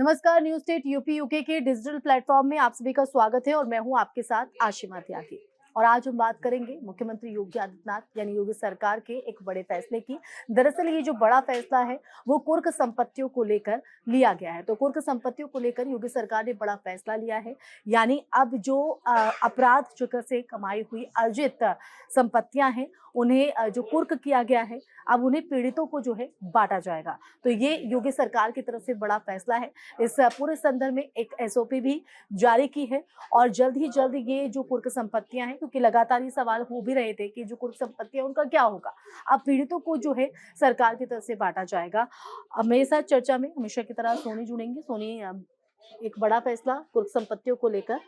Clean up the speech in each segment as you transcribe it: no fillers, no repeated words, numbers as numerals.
नमस्कार, news state UP UK के digital platform में आप सभी का स्वागत है और मैं हूं आपके साथ आशिमा त्यागी। और आज हम बात करेंगे मुख्यमंत्री योगी आदित्यनाथ यानी योगी सरकार के एक बड़े फैसले की। दरअसल ये जो बड़ा फैसला है वो कुर्क संपत्तियों को लेकर लिया गया है। तो कुर्क संपत्तियों को लेकर योगी सरकार ने बड़ा फैसला लिया है, यानी अब जो अपराध चक्र से कमाई हुई अर्जित संपत्तियां हैं उन्हें जो कुर्क किया गया है अब उन्हें पीड़ितों को जो है बांटा जाएगा। तो ये योगी सरकार की तरफ से बड़ा फैसला है। इस पूरे संदर्भ में एक एसओपी भी जारी की है और जल्द ही जल्द ये जो कुर्क संपत्तियां हैं, क्योंकि लगातार ये सवाल हो भी रहे थे कि जो कुर्क संपत्तियां उनका क्या होगा, अब पीड़ितों को जो है सरकार की तरफ से बांटा जाएगा। अब मेरे साथ चर्चा में हमेशा की तरह सोनी जुड़ेंगे। सोनी, एक बड़ा फैसला कुर्क संपत्तियों को लेकर,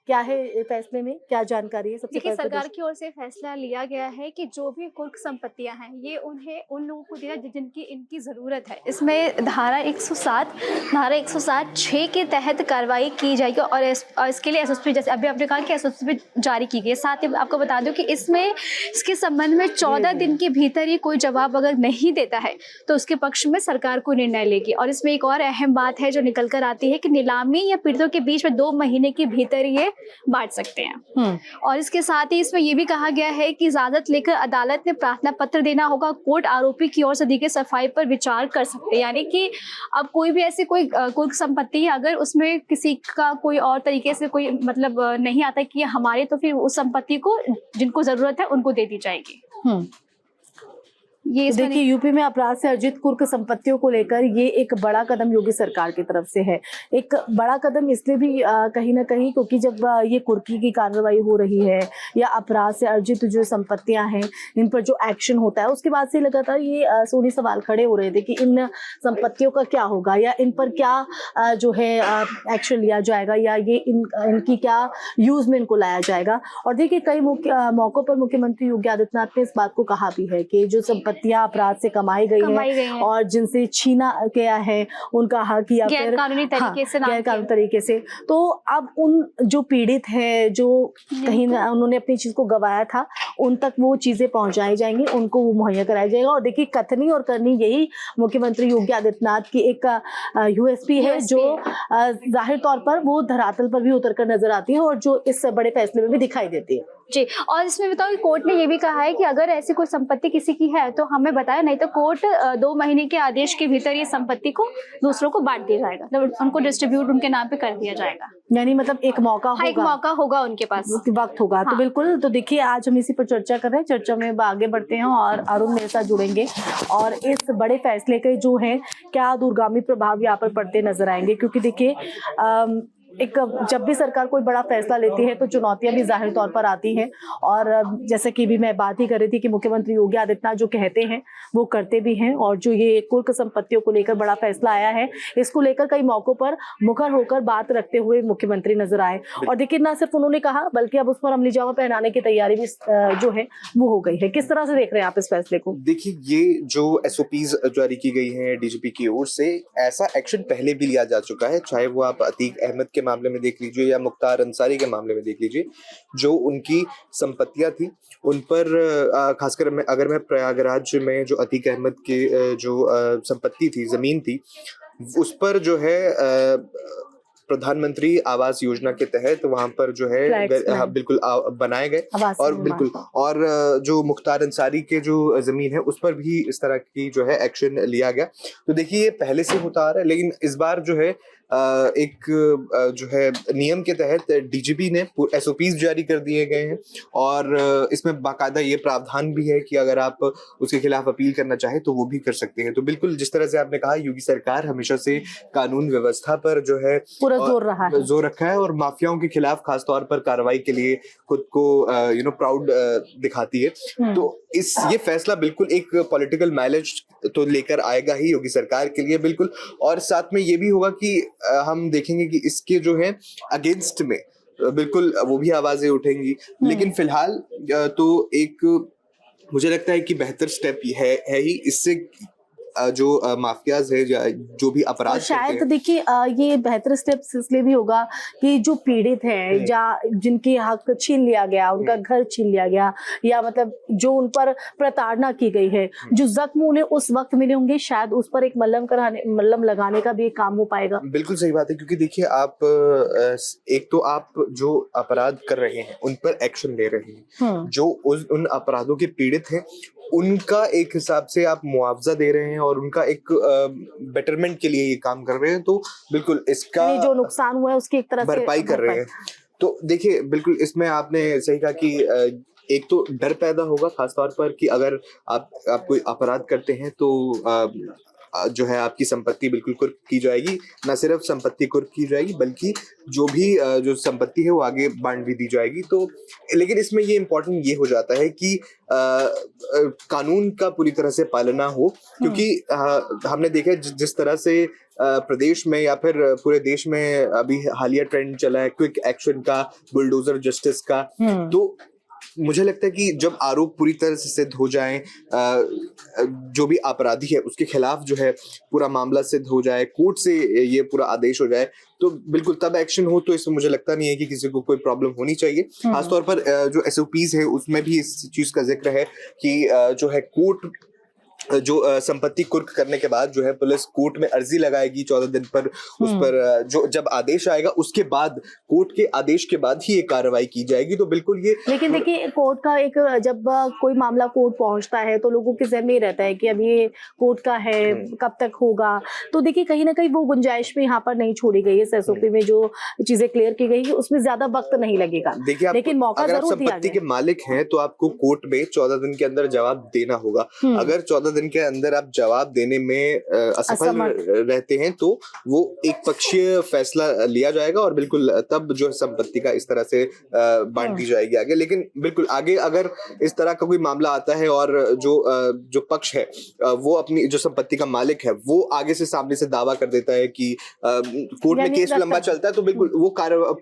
क्या है फैसले में, क्या जानकारी है? सबसे देखिए, पहले सरकार की ओर से फैसला लिया गया है कि जो भी कुर्क संपत्तियां हैं ये उन्हें उन लोगों को देना जिनकी इनकी ज़रूरत है। इसमें धारा 107 6 के तहत कार्रवाई की जाएगी और इसके लिए एसएसपी, जैसे अभी आपने कहा कि एसएसपी जारी की गई। साथ ही आपको बता दूं कि इसके संबंध में 14 दिन के भीतर ही कोई जवाब अगर नहीं देता है तो उसके पक्ष में सरकार को निर्णय लेगी। और इसमें एक और अहम बात है जो निकल कर आती है कि नीलामी या पीड़ितों के बीच में 2 महीने के भीतर ये बांट सकते हैं। और इसके साथ ही इसमें यह भी कहा गया है कि इजाजत लेकर अदालत ने प्रार्थना पत्र देना होगा। कोर्ट आरोपी की ओर से दी गई सफाई पर विचार कर सकते हैं। यानी कि अब कोई भी ऐसी कोई कुर्क संपत्ति है, अगर उसमें किसी का कोई और तरीके से कोई मतलब नहीं आता कि हमारे, तो फिर उस संपत्ति को जिनको जरूरत है उनको दे दी जाएगी। ये देखिए, यूपी में अपराध से अर्जित कुर्क संपत्तियों को लेकर ये एक बड़ा कदम योगी सरकार की तरफ से है। एक बड़ा कदम इसलिए भी कहीं ना कहीं क्योंकि जब ये कुर्की की कार्रवाई हो रही है या अपराध से अर्जित जो संपत्तियां हैं इन पर जो एक्शन होता है, उसके बाद से लगातार ये सोनी सवाल खड़े हो रहे थे कि इन संपत्तियों का क्या होगा या इन पर क्या जो है एक्शन लिया जाएगा या ये इनकी क्या यूज में इनको लाया जाएगा। और देखिए, कई मौकों पर मुख्यमंत्री योगी आदित्यनाथ ने इस बात को कहा भी है कि जो संपत्तियां अपराध से कमाई गई है और जिनसे छीना गया है उनका हक या फिर गैरकानूनी तरीके से, तो अब उन जो पीड़ित है, जो कहीं उन्होंने अपनी चीज को गवाया था, उन तक वो चीजें पहुंचाई जाएंगी, उनको वो मुहैया कराया जाएगा। और देखिए, कथनी और करनी यही मुख्यमंत्री योगी आदित्यनाथ की एक यूएसपी है जो जाहिर तौर पर वो धरातल पर भी उतर कर नजर आती है और जो इस बड़े फैसले में भी दिखाई देती है जी। और इसमें बताओ कि कोर्ट ने ये भी कहा है कि अगर ऐसी कोई संपत्ति किसी की है तो हमें बताया, नहीं तो कोर्ट 2 महीने के आदेश के भीतर ये संपत्ति को दूसरों को बांट दिया जाएगा, मतलब उनको डिस्ट्रीब्यूट उनके नाम पे कर दिया जाएगा। यानी मतलब एक मौका होगा उनके पास, वक्त होगा। तो बिल्कुल, तो देखिए, आज हम इसी पर चर्चा कर रहे हैं। चर्चा में आगे बढ़ते हैं और अरुण मेरे साथ जुड़ेंगे और इस बड़े फैसले के जो है क्या दूरगामी प्रभाव यहाँ पर पड़ते नजर आएंगे, क्योंकि देखिए एक जब भी सरकार कोई बड़ा फैसला लेती है तो चुनौतियां भी जाहिर तौर पर आती हैं। और जैसे कि भी मैं बात ही कर रही थी कि मुख्यमंत्री योगी आदित्यनाथ जो कहते हैं वो करते भी हैं। और जो ये कुर्क संपत्तियों को लेकर बड़ा फैसला आया है, इसको लेकर कई मौकों पर मुखर होकर बात रखते हुए मुख्यमंत्री नजर आए। और देखिए, ना सिर्फ उन्होंने कहा बल्कि अब उस पर अमली जामा पहनाने की तैयारी भी जो है वो हो गई है। किस तरह से देख रहे हैं आप इस फैसले को? देखिए, ये जो एसओपीज जारी की गई हैं डीजीपी की ओर से, ऐसा एक्शन पहले भी लिया जा चुका है। चाहे वो आप अतीक अहमद के मामले में देख लीजिए या मुख्तार अंसारी के मामले में देख लीजिए, जो उनकी संपत्तियां थी उन पर खासकर अगर मैं प्रयागराज में जो अतीक अहमद के जो संपत्ति थी, जमीन थी, उस पर जो है प्रधानमंत्री आवास योजना के तहत वहां पर जो है बिल्कुल बनाए गए। और बिल्कुल, और जो मुख्तार अंसारी के जो जमीन है उस पर भी इस तरह की जो है एक्शन लिया गया। तो देखिए, ये पहले से होता आ रहा है, लेकिन इस बार जो है एक जो है नियम के तहत डीजीपी ने एसओपीज जारी कर दिए गए हैं और इसमें बाकायदा ये प्रावधान भी है कि अगर आप उसके खिलाफ अपील करना चाहे तो वो भी कर सकते हैं। तो बिल्कुल, जिस तरह से आपने कहा, योगी सरकार हमेशा से कानून व्यवस्था पर जो है पूरा जोर रखा है और माफियाओं के खिलाफ खास तौर पर कार्रवाई के लिए खुद को प्राउड दिखाती है। तो ये फैसला बिल्कुल एक पॉलिटिकल माइलेज तो लेकर आएगा ही योगी सरकार के लिए, बिल्कुल। और साथ में ये भी होगा कि हम देखेंगे कि इसके जो है अगेंस्ट में बिल्कुल वो भी आवाजें उठेंगी। लेकिन फिलहाल तो एक मुझे लगता है कि बेहतर स्टेप है ही। इससे जो माफियाज है जो भी अपराध करते शायद हैं, देखिए ये बेहतर स्टेप इसलिए भी होगा कि जो पीड़ित हैं या जिनकी हक छीन लिया गया, उनका घर छीन लिया गया, या मतलब जो उन पर प्रताड़ना की गई है, जो जख्म उन्हें उस वक्त मिले होंगे, शायद उस पर एक मल्लम लगाने का भी एक काम हो पाएगा। बिल्कुल सही बात है, क्योंकि देखिए आप एक तो आप जो अपराध कर रहे हैं उन पर एक्शन ले रहे हैं, जो उन अपराधों के पीड़ित हैं उनका एक हिसाब से आप मुआवजा दे रहे हैं और उनका एक बेटरमेंट के लिए ये काम कर रहे हैं, तो बिल्कुल इसका जो नुकसान हुआ है उसकी एक तरह से भरपाई कर रहे हैं। तो देखिए बिल्कुल इसमें आपने सही कहा कि एक तो डर पैदा होगा खासतौर पर कि अगर आप कोई अपराध करते हैं तो जो है आपकी संपत्ति बिल्कुल कुर्क की जाएगी, ना सिर्फ संपत्ति कुर्क की जाएगी बल्कि जो भी जो संपत्ति है वो आगे बांट भी दी जाएगी। तो लेकिन इसमें ये इम्पोर्टेंट ये हो जाता है कि कानून का पूरी तरह से पालना हो, क्योंकि हमने देखा जिस तरह से प्रदेश में या फिर पूरे देश में अभी हालिया ट्रेंड चला है क्विक एक्शन का, बुलडोजर जस्टिस का, तो मुझे लगता है कि जब आरोप पूरी तरह से सिद्ध हो जाए, जो भी अपराधी है उसके खिलाफ जो है पूरा मामला सिद्ध हो जाए, कोर्ट से ये पूरा आदेश हो जाए, तो बिल्कुल तब एक्शन हो, तो इसमें मुझे लगता नहीं है कि किसी को कोई प्रॉब्लम होनी चाहिए। खासतौर पर जो SOPs है उसमें भी इस चीज का जिक्र है कि जो है कोर्ट जो संपत्ति कुर्क करने के बाद जो है पुलिस कोर्ट में अर्जी लगाएगी 14 दिन पर, उस पर जो जब आदेश आएगा उसके बाद, कोर्ट के आदेश के बाद ही ये कार्रवाई की जाएगी। तो बिल्कुल ये, लेकिन देखिए कोर्ट का एक, जब कोई मामला कोर्ट पहुंचता है तो लोगों के जहन में रहता है कि अब ये कोर्ट का है, कब तक होगा, तो देखिए कहीं ना कहीं वो गुंजाइश भी यहाँ पर नहीं छोड़ी गई है। SOP में जो चीजें क्लियर की गई है उसमें ज्यादा वक्त नहीं लगेगा, लेकिन मौका जरूर दिया संपत्ति के मालिक हैं तो आपको कोर्ट में 14 दिन के अंदर जवाब देना होगा। अगर 14 दिन के अंदर आप जवाब देने में असफल रहते हैं तो वो एक पक्षीय फैसला लिया जाएगा और बिल्कुल तब जो संपत्ति का इस तरह से बांट दी जाएगी आगे। लेकिन बिल्कुल आगे अगर इस तरह का कोई मामला आता है और जो पक्ष है वो अपनी जो संपत्ति का मालिक है वो आगे से सामने से दावा कर देता है कि कोर्ट में केस लंबा चलता है, तो बिल्कुल वो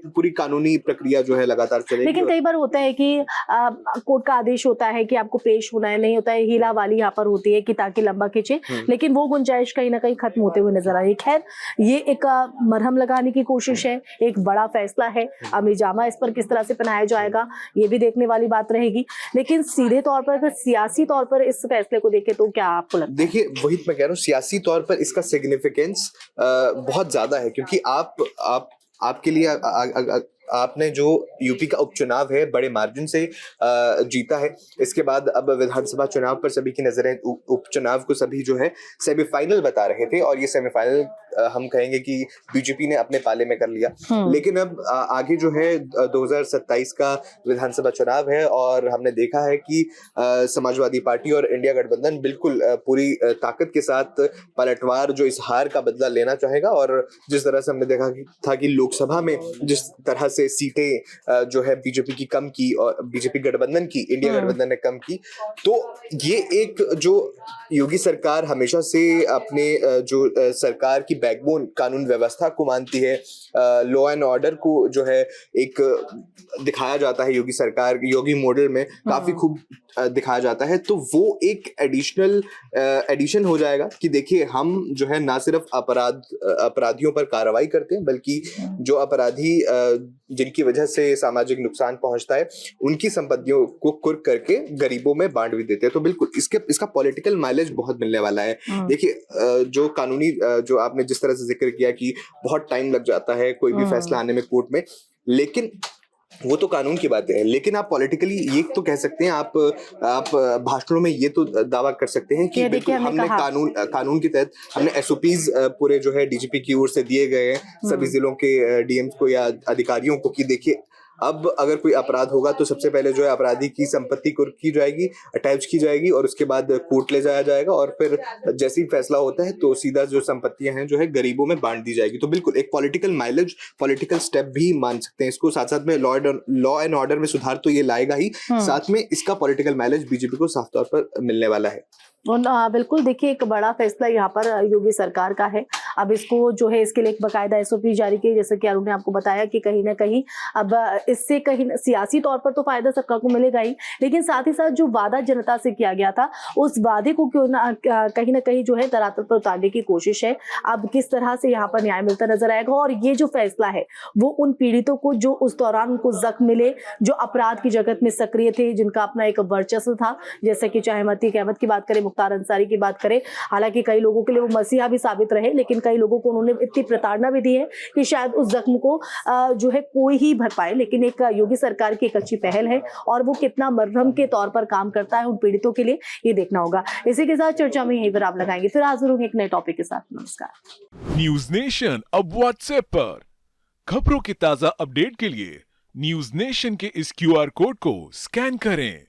पूरी कानूनी प्रक्रिया जो है लगातार चलेगी। लेकिन कई बार होता है कि कोर्ट का आदेश होता है कि आपको पेश होना है, नहीं होता है, हीला वाली यहाँ पर होती है कि ताकि लंबा खींचे, लेकिन वो गुंजाइश कहीं ना कहीं खत्म होते हुए नजर आ रही है। खैर ये एक मरहम लगाने की कोशिश है, एक बड़ा फैसला है, अमलीजामा इस पर किस तरह से पहनाया जाएगा ये भी देखने वाली बात रहेगी। लेकिन सीधे तौर पर अगर सियासी तौर पर इस फैसले को देखें तो क्या आपको लगता है? देखिए वही मैं कह रहा हूँ, सियासी तौर पर इसका सिग्निफिकेंस बहुत ज्यादा है, क्योंकि आपके लिए आपने जो यूपी का उपचुनाव है बड़े मार्जिन से जीता है, इसके बाद अब विधानसभा चुनाव पर सभी की नजरें उपचुनाव को सभी जो है सेमीफाइनल बता रहे थे, और ये सेमीफाइनल हम कहेंगे कि बीजेपी ने अपने पाले में कर लिया। लेकिन अब आगे जो है 2027 का विधानसभा चुनाव है और हमने देखा है कि समाजवादी पार्टी और इंडिया गठबंधन बिल्कुल पूरी ताकत के साथ पलटवार जो इस हार का बदला लेना चाहेगा। और जिस तरह से हमने देखा था कि लोकसभा में जिस तरह से सीटें जो है बीजेपी की कम की और बीजेपी गठबंधन की इंडिया गठबंधन ने कम की, तो ये एक जो योगी सरकार हमेशा से अपने जो सरकार की बैकबोन कानून व्यवस्था को मानती है, लॉ एंड ऑर्डर को जो है एक दिखाया जाता है योगी सरकार, योगी मॉडल में काफी खूब दिखाया जाता है, तो वो एक एडिशन हो जाएगा कि देखिए हम जो है ना सिर्फ अपराधियों पर कार्रवाई करते हैं, बल्कि जो अपराधी जिनकी वजह से सामाजिक नुकसान पहुंचता है उनकी संपत्तियों को कुर्क करके गरीबों में बांट भी देते हैं। तो बिल्कुल इसका पॉलिटिकल माइलेज बहुत मिलने वाला है। देखिए जो कानूनी जो आपने जिस तरह से जिक्र किया कि बहुत टाइम लग जाता है कोई भी फैसला आने में कोर्ट में, लेकिन वो तो कानून की बातें हैं, लेकिन आप पॉलिटिकली ये तो कह सकते हैं, आप भाषणों में ये तो दावा कर सकते हैं कि बिल्कुल हमने कानून के तहत हमने SOPs पूरे जो है DGP की ओर से दिए गए हैं सभी जिलों के DMs को या अधिकारियों को कि देखिए अब अगर कोई अपराध होगा तो सबसे पहले जो है अपराधी की संपत्ति कुर्क की जाएगी, अटैच की जाएगी और उसके बाद कोर्ट ले जाया जाएगा और फिर जैसे ही फैसला होता है तो सीधा जो संपत्तियां हैं जो है गरीबों में बांट दी जाएगी। तो बिल्कुल एक पॉलिटिकल माइलेज, पॉलिटिकल स्टेप भी मान सकते हैं इसको। साथ साथ में लॉ एंड ऑर्डर में सुधार तो ये लाएगा ही, साथ में इसका पॉलिटिकल माइलेज बीजेपी को साफ तौर पर मिलने वाला है। बिल्कुल देखिए एक बड़ा फैसला यहाँ पर योगी सरकार का है। अब इसको जो है इसके लिए एक बाकायदा SOP जारी की, जैसे कि अरुण ने आपको बताया कि कहीं ना कहीं अब इससे कहीं सियासी तौर पर तो फायदा सबका को मिलेगा ही, लेकिन साथ ही साथ जो वादा जनता से किया गया था उस वादे को क्यों ना कहीं जो है धरातल पर उतारने की कोशिश है। अब किस तरह से यहाँ पर न्याय मिलता नजर आएगा, और ये जो फैसला है वो उन पीड़ितों को जो उस दौरान उनको जख्म मिले, जो अपराध की जगत में सक्रिय थे, जिनका अपना एक वर्चस्व था, जैसे कि चाहे अतीक अहमद की बात करें, मुख्तार अंसारी की बात करें, हालांकि कई लोगों के लिए वो मसीहा भी साबित रहे, लेकिन कई लोगों को उन्होंने इतनी प्रताड़ना भी दी है कि शायद उस जख्म को जो है कोई ही भर पाए। लेकिन एक योगी सरकार की एक अच्छी पहल है और वो कितना मरहम के तौर पर काम करता है उन पीड़ितों के लिए, ये देखना होगा। इसी के साथ चर्चा में यहीं पर आप लगाएंगे, फिर हाजिर होंगे एक नए टॉपिक के साथ। नमस्कार। न्यूज नेशन अब व्हाट्सएप पर खबरों के ताजा अपडेट के लिए न्यूज नेशन के इस QR कोड को स्कैन करें